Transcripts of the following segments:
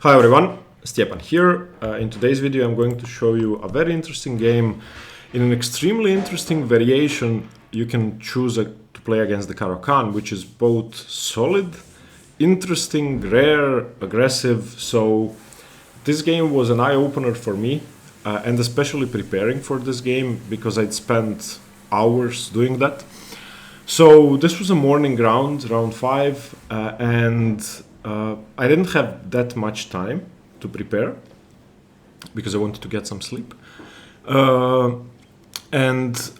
Hi everyone, Stepan here. In today's video I'm going to show you a very interesting game in an extremely interesting variation. You can choose to play against the Caro-Kann, which is both solid, interesting, rare, aggressive. So this game was an eye-opener for me, and especially preparing for this game because I'd spent hours doing that. So this was a morning round 5, and I didn't have that much time to prepare because I wanted to get some sleep. And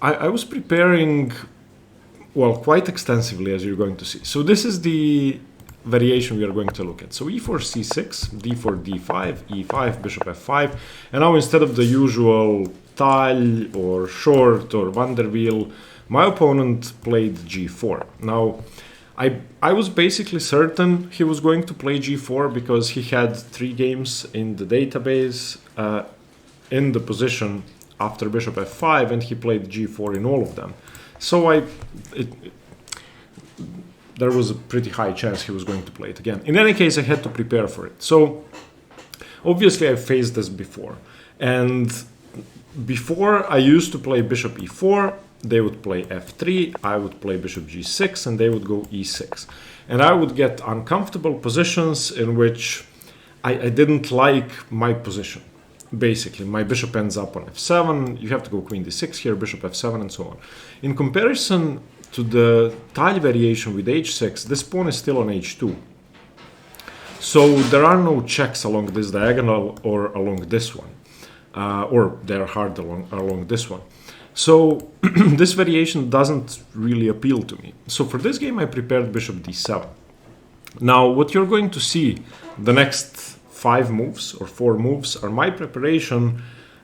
I was preparing, well, quite extensively, as you're going to see. So this is the variation we are going to look at. So e4, c6, d4, d5, e5, bishop f5. And now instead of the usual Tal or short or Vanderbiel, my opponent played g4. Now, I was basically certain he was going to play g4 because he had 3 games in the database in the position after bishop f5, and he played g4 in all of them. So there was a pretty high chance he was going to play it again. In any case, I had to prepare for it. So obviously I faced this before. And before I used to play bishop e4, they would play f3, I would play bishop g6, and they would go e6. And I would get uncomfortable positions in which I didn't like my position. Basically, my bishop ends up on f7, you have to go queen d6 here, bishop f7, and so on. In comparison to the Tal variation with h6, this pawn is still on h2. So there are no checks along this diagonal or along this one. Or they're hard along this one. So this variation doesn't really appeal to me. So for this game I prepared bishop d7. Now what you're going to see, the next 5 moves or 4 moves are my preparation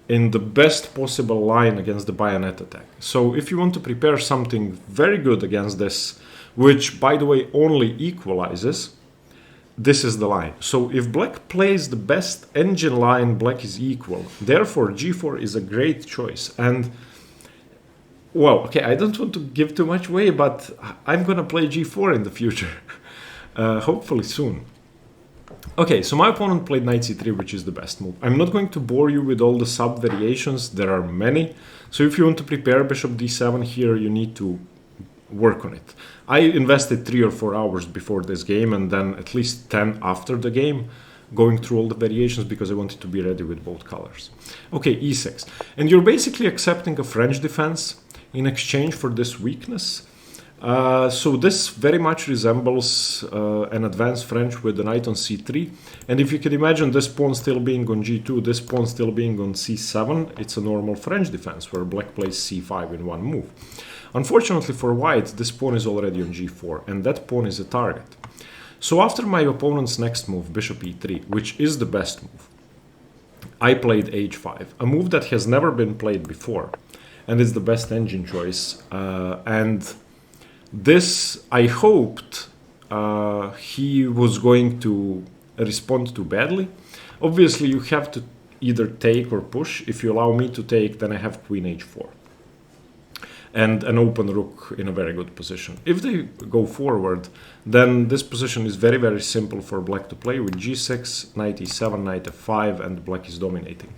in the best possible line against the Bayonet Attack. So if you want to prepare something very good against this, which by the way only equalizes, this is the line. So if black plays the best engine line, black is equal. Therefore g4 is a great choice. And well, okay, I don't want to give too much away, but I'm gonna play g4 in the future, hopefully soon. Okay, so my opponent played knight c3, which is the best move. I'm not going to bore you with all the sub-variations, there are many. So if you want to prepare bishop d7 here, you need to work on it. I invested 3 or 4 hours before this game, and then at least 10 after the game, going through all the variations because I wanted to be ready with both colors. Okay, e6. And you're basically accepting a French defense in exchange for this weakness. So this very much resembles an advanced French with the knight on c3. And if you can imagine this pawn still being on g2, this pawn still being on c7, it's a normal French defense where black plays c5 in one move. Unfortunately for white, this pawn is already on g4, and that pawn is a target. So after my opponent's next move, bishop e3, which is the best move, I played h5, a move that has never been played before. And it's the best engine choice. And this, I hoped he was going to respond to badly. Obviously, you have to either take or push. If you allow me to take, then I have queen h4. And an open rook in a very good position. If they go forward, then this position is very, very simple for black to play with g6, knight e7, knight f5, and black is dominating.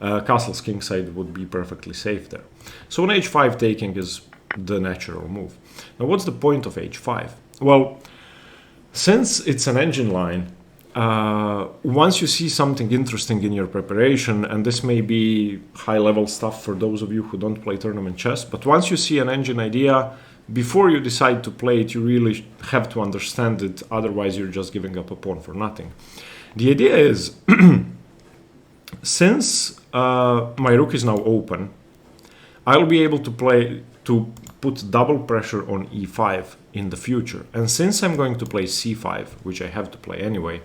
Castle's kingside would be perfectly safe there. So an h5 taking is the natural move. Now what's the point of h5? Well, since it's an engine line, once you see something interesting in your preparation, and this may be high-level stuff for those of you who don't play tournament chess, but once you see an engine idea, before you decide to play it, you really have to understand it, otherwise you're just giving up a pawn for nothing. The idea is, since my rook is now open, I'll be able to put double pressure on e5 in the future. And since I'm going to play c5, which I have to play anyway,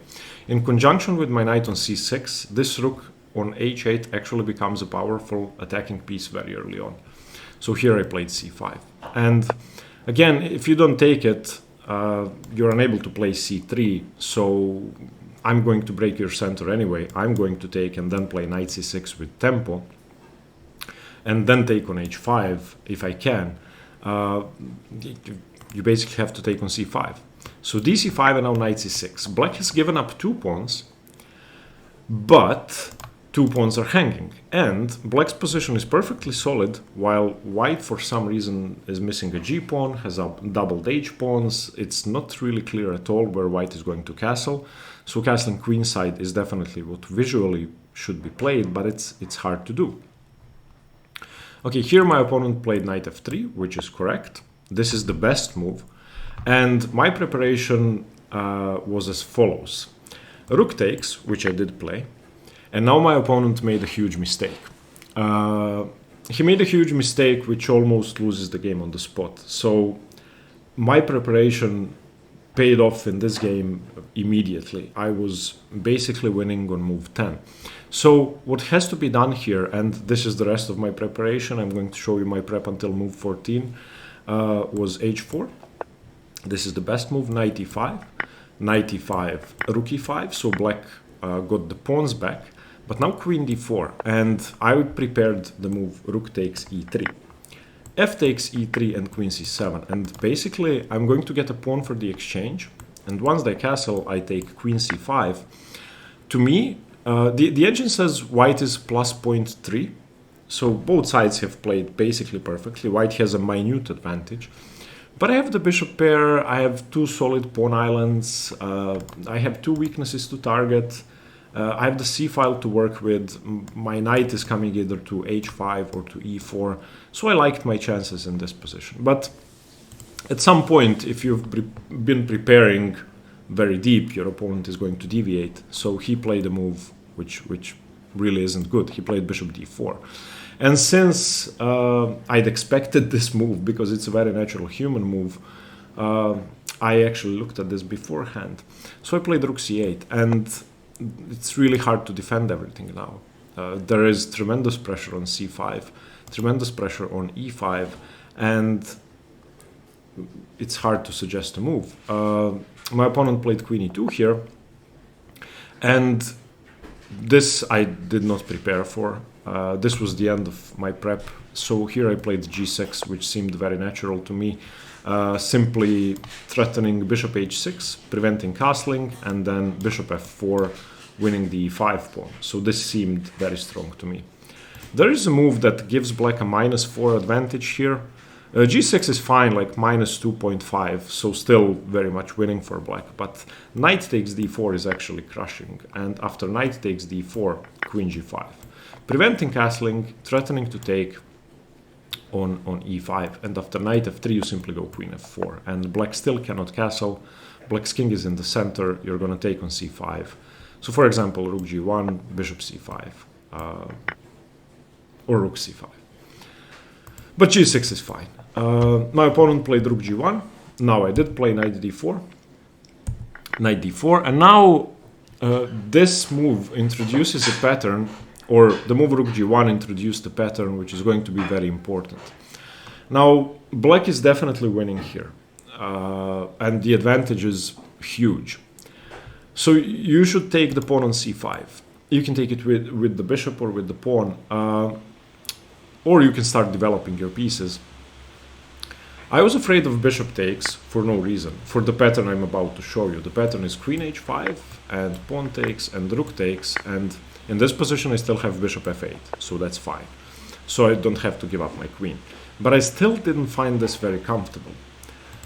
in conjunction with my knight on c6, this rook on h8 actually becomes a powerful attacking piece very early on. So here I played c5. And again, if you don't take it, you're unable to play c3, so I'm going to break your center anyway. I'm going to take and then play knight c6 with tempo, and then take on h5 if I can. You basically have to take on c5. So dc5 and now knight c6. Black has given up 2 pawns, but 2 pawns are hanging, and black's position is perfectly solid, while white for some reason is missing a g pawn, has doubled h pawns. It's not really clear at all where white is going to castle, so castling queenside is definitely what visually should be played, but it's hard to do. Okay, here my opponent played knight f3, which is correct. This is the best move, and my preparation was as follows. Rook takes, which I did play, and now my opponent made a huge mistake. He made a huge mistake which almost loses the game on the spot. So my preparation paid off in this game immediately. I was basically winning on move 10. So what has to be done here, and this is the rest of my preparation, I'm going to show you my prep until move 14, was h4. This is the best move, knight e5, knight e5, rook e5, so black got the pawns back. But now queen d4, and I prepared the move rook takes e3. F takes e3 and queen c7, and basically I'm going to get a pawn for the exchange, and once they castle I take queen c5. To me, the engine says white is plus 0.3, so both sides have played basically perfectly. White has a minute advantage, but I have the bishop pair, I have 2 solid pawn islands, I have 2 weaknesses to target. I have the c-file to work with, my knight is coming either to h5 or to e4, so I liked my chances in this position. But at some point, if you've been preparing very deep, your opponent is going to deviate, so he played a move which really isn't good. He played bishop d4. And since I'd expected this move, because it's a very natural human move, I actually looked at this beforehand. So I played rook c8, and it's really hard to defend everything now. There is tremendous pressure on c5, tremendous pressure on e5, and it's hard to suggest a move. My opponent played queen e2 here, and this I did not prepare for. This was the end of my prep, so here I played g6, which seemed very natural to me. Simply threatening bishop h6, preventing castling, and then bishop f4, winning the e5 pawn. So this seemed very strong to me. There is a move that gives black a -4 advantage here. g6 is fine, like -2.5, so still very much winning for black. But knight takes d4 is actually crushing, and after knight takes d4, queen g5. Preventing castling, threatening to take on e5, and after knight f3 you simply go queen f4, and black still cannot castle. Black's king is in the center, you're going to take on c5. So for example, rook g1, bishop c5, or rook c5. But g6 is fine. My opponent played rook g1, now I did play knight d4, and now this move introduces a pattern, or the move rook g1 introduced a pattern which is going to be very important. Now, black is definitely winning here, and the advantage is huge. So you should take the pawn on c5. You can take it with the bishop or with the pawn, or you can start developing your pieces. I was afraid of bishop takes for no reason, for the pattern I'm about to show you. The pattern is queen h5, and pawn takes, and rook takes, and in this position I still have bishop f8, so that's fine. So I don't have to give up my queen. But I still didn't find this very comfortable.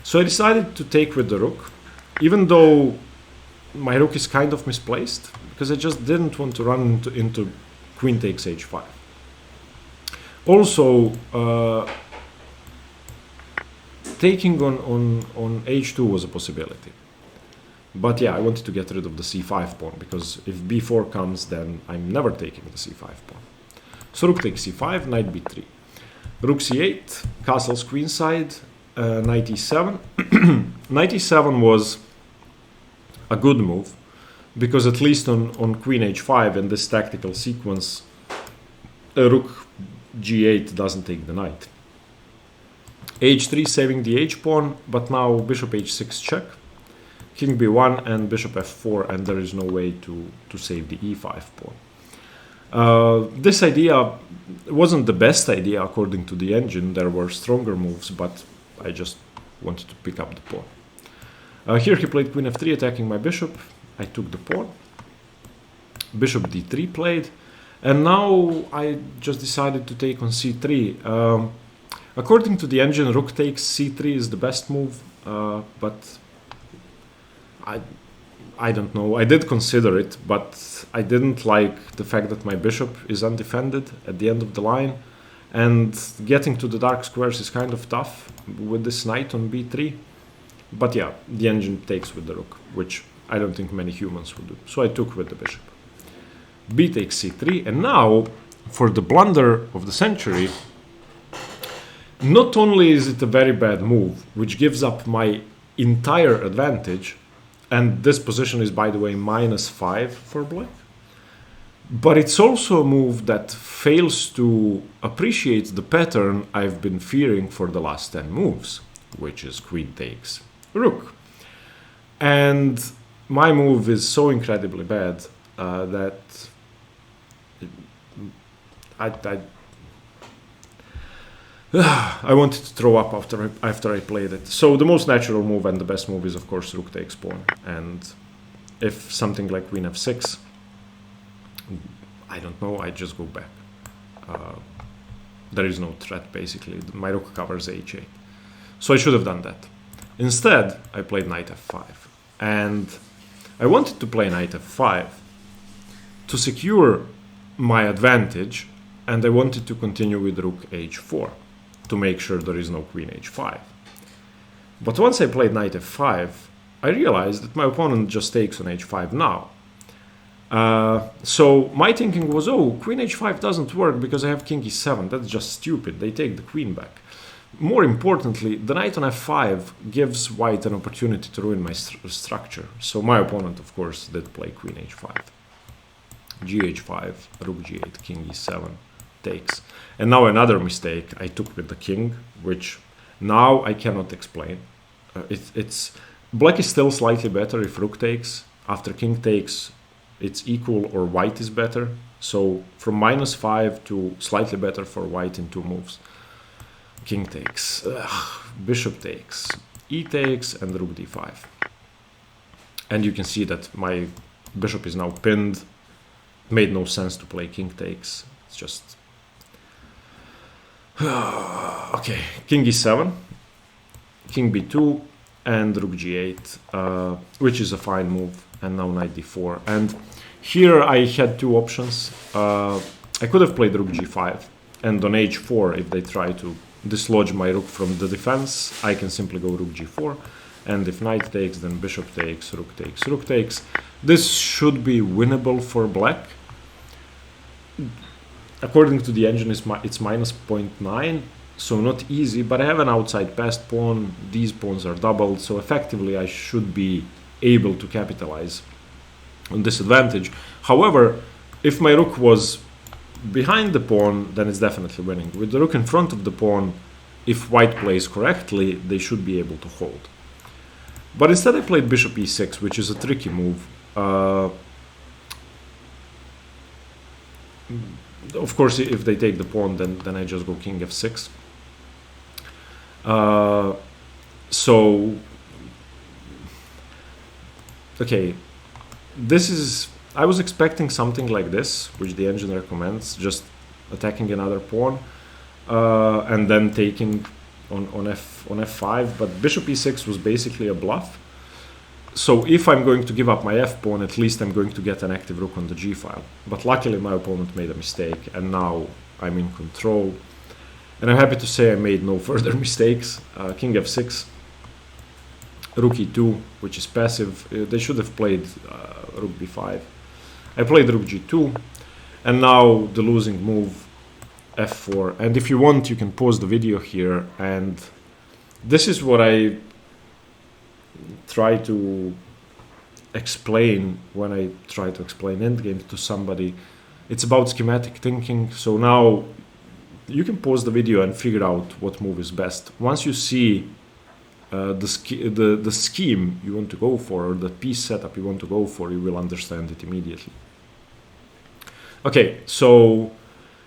So I decided to take with the rook, even though my rook is kind of misplaced, because I just didn't want to run into queen takes h5. Also, taking on h2 was a possibility. But yeah, I wanted to get rid of the c5 pawn, because if b4 comes, then I'm never taking the c5 pawn. So rook takes c5, knight b3. Rook c8, castles queenside, knight e7. Knight e7 was a good move, because at least on queen h5 in this tactical sequence, rook g8 doesn't take the knight. h3 saving the h-pawn, but now bishop h6 check, king b1 and bishop f4, and there is no way to save the e5 pawn. This idea wasn't the best idea according to the engine. There were stronger moves, but I just wanted to pick up the pawn. Here he played queen f3, attacking my bishop. I took the pawn. bishop d3 played, and now I just decided to take on c3. According to the engine, rook takes c3 is the best move, but I don't know. I did consider it, but I didn't like the fact that my bishop is undefended at the end of the line, and getting to the dark squares is kind of tough with this knight on b3. But yeah, the engine takes with the rook, which I don't think many humans would do. So I took with the bishop. B takes c3, and now, for the blunder of the century, not only is it a very bad move, which gives up my entire advantage, and this position is, by the way, -5 for black, but it's also a move that fails to appreciate the pattern I've been fearing for the last 10 moves, which is queen takes rook. And my move is so incredibly bad that I wanted to throw up after I played it. So the most natural move and the best move is, of course, rook takes pawn. And if something like queen f6, I don't know, I just go back. There is no threat, basically. My rook covers h8. So I should have done that. Instead, I played knight f5. And I wanted to play knight f5 to secure my advantage, and I wanted to continue with rook h4 to make sure there is no queen h5. But once I played knight f5, I realized that my opponent just takes on h5 now. So my thinking was, oh, queen h5 doesn't work because I have king e7. That's just stupid. They take the queen back. More importantly, the knight on f5 gives white an opportunity to ruin my structure. So my opponent, of course, did play queen h5. Gh5, rook g8, king e7 takes. And now another mistake I took with the king, which now I cannot explain. Black is still slightly better if rook takes. After king takes, it's equal or white is better. So from -5 to slightly better for white in 2 moves. King takes, bishop takes, e takes, and rook d5. And you can see that my bishop is now pinned. Made no sense to play king takes. It's just... okay, king e7, king b2, and rook g8, which is a fine move. And now knight d4. And here I had 2 options. I could have played rook g5, and on h4, if they try to dislodge my rook from the defense, I can simply go rook g4. And if knight takes, then bishop takes, rook takes, rook takes. This should be winnable for black. According to the engine, it's -0.9, so not easy, but I have an outside passed pawn. These pawns are doubled, so effectively I should be able to capitalize on this advantage. However, if my rook was behind the pawn, then it's definitely winning. With the rook in front of the pawn, if white plays correctly, they should be able to hold. But instead I played bishop e6, which is a tricky move. Of course, if they take the pawn, then I just go king f6. So, okay, this is... I was expecting something like this, which the engine recommends, just attacking another pawn and then taking on f5, but bishop e6 was basically a bluff. So if I'm going to give up my f-pawn, at least I'm going to get an active rook on the g-file. But luckily my opponent made a mistake, and now I'm in control. And I'm happy to say I made no further mistakes. King f6, rook e2, which is passive. They should have played rook b5. I played rook g2, and now the losing move, f4. And if you want, you can pause the video here, and this is what I try to explain when I try to explain endgame to somebody. It's about schematic thinking. So now you can pause the video and figure out what move is best. Once you see the scheme you want to go for, or the piece setup you want to go for, you will understand it immediately. Okay, so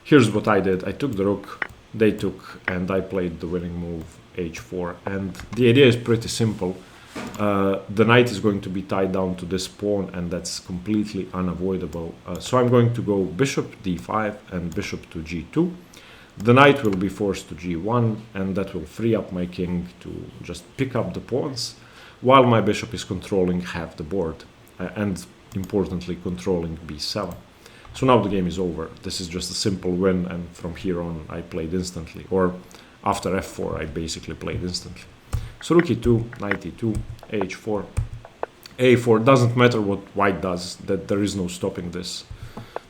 here's what I did. I took the rook, they took, and I played the winning move h4. And the idea is pretty simple. the knight is going to be tied down to this pawn, and that's completely unavoidable. So I'm going to go bishop d5 and bishop to g2. The knight will be forced to g1, and that will free up my king to just pick up the pawns, while my bishop is controlling half the board, and importantly controlling b7. So now the game is over. This is just a simple win, and from here on I played instantly, or after f4 I basically played instantly. So rook e2, knight e2, h4, a4. Doesn't matter what white does, that there is no stopping this.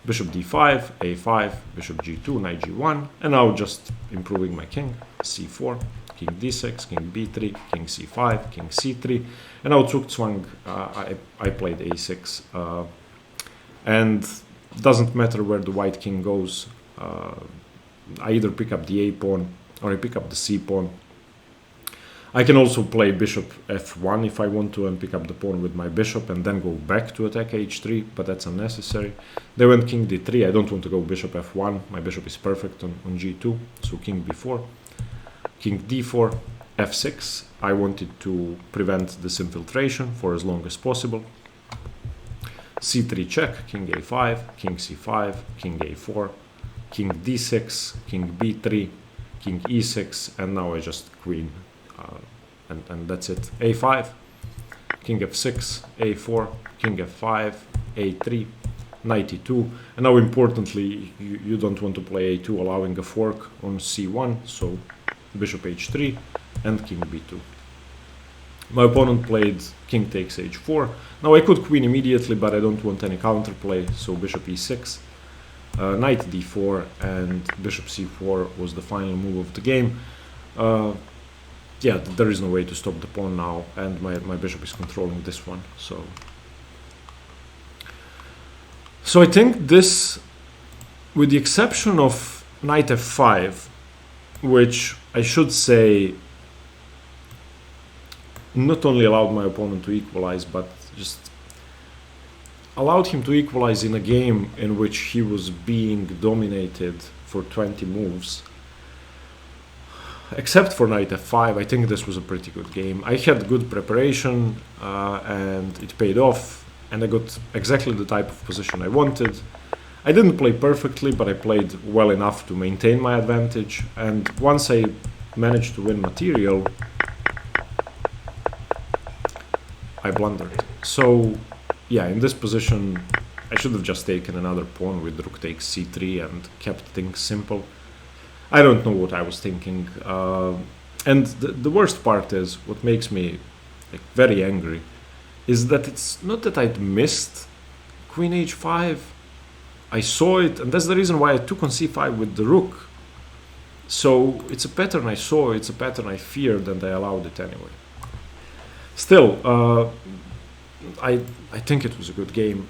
Bishop d5, a5, bishop g2, knight g1, and now just improving my king. c4, king d6, king b3, king c5, king c3, and now Zugzwang, I played a6, and doesn't matter where the white king goes. I either pick up the a pawn or I pick up the c pawn. I can also play bishop f1 if I want to and pick up the pawn with my bishop and then go back to attack h3, but that's unnecessary. They went king d3. I don't want to go bishop f1. My bishop is perfect on g2, so king b4, king d4, f6. I wanted to prevent this infiltration for as long as possible. c3 check, king a5, king c5, king a4, king d6, king b3, king e6, and now I just queen. And that's it. a5, king f6, a4, king f5, a3, knight e2, and now importantly you don't want to play a2 allowing a fork on c1, so bishop h3 and king b2. My opponent played king takes h4. Now I could queen immediately, but I don't want any counterplay, so bishop e6, knight d4, and bishop c4 was the final move of the game. Yeah, there is no way to stop the pawn now, and my bishop is controlling this one. So I think this, with the exception of knight f5, which I should say not only allowed my opponent to equalize, but just allowed him to equalize in a game in which he was being dominated for 20 moves. Except for knight f5, I think this was a pretty good game. I had good preparation and it paid off, and I got exactly the type of position I wanted. I didn't play perfectly, but I played well enough to maintain my advantage, and once I managed to win material, I blundered. So yeah, in this position I should have just taken another pawn with rook takes c3 and kept things simple. I don't know what I was thinking, and the worst part is, what makes me very angry, is that it's not that I'd missed queen h5. I saw it, and that's the reason why I took on c5 with the rook. So it's a pattern I saw, it's a pattern I feared, and I allowed it anyway. Still, I think it was a good game.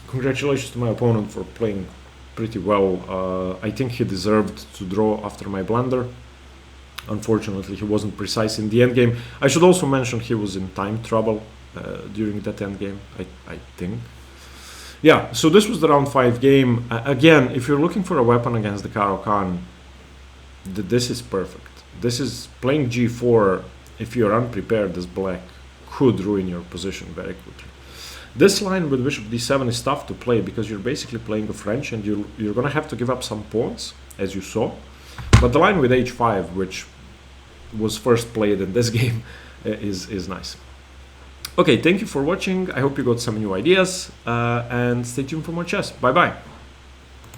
Congratulations to my opponent for playing pretty well. I think he deserved to draw after my blunder. Unfortunately, he wasn't precise in the endgame. I should also mention he was in time trouble during that endgame, I think. Yeah, so this was the round 5 game. Again, if you're looking for a weapon against the Caro-Kann, this is perfect. This is playing g4, if you're unprepared as black, could ruin your position very quickly. This line with bishop d7 is tough to play because you're basically playing a French, and you're going to have to give up some pawns, as you saw. But the line with h5, which was first played in this game, is nice. Okay, thank you for watching. I hope you got some new ideas, and stay tuned for more chess. Bye bye.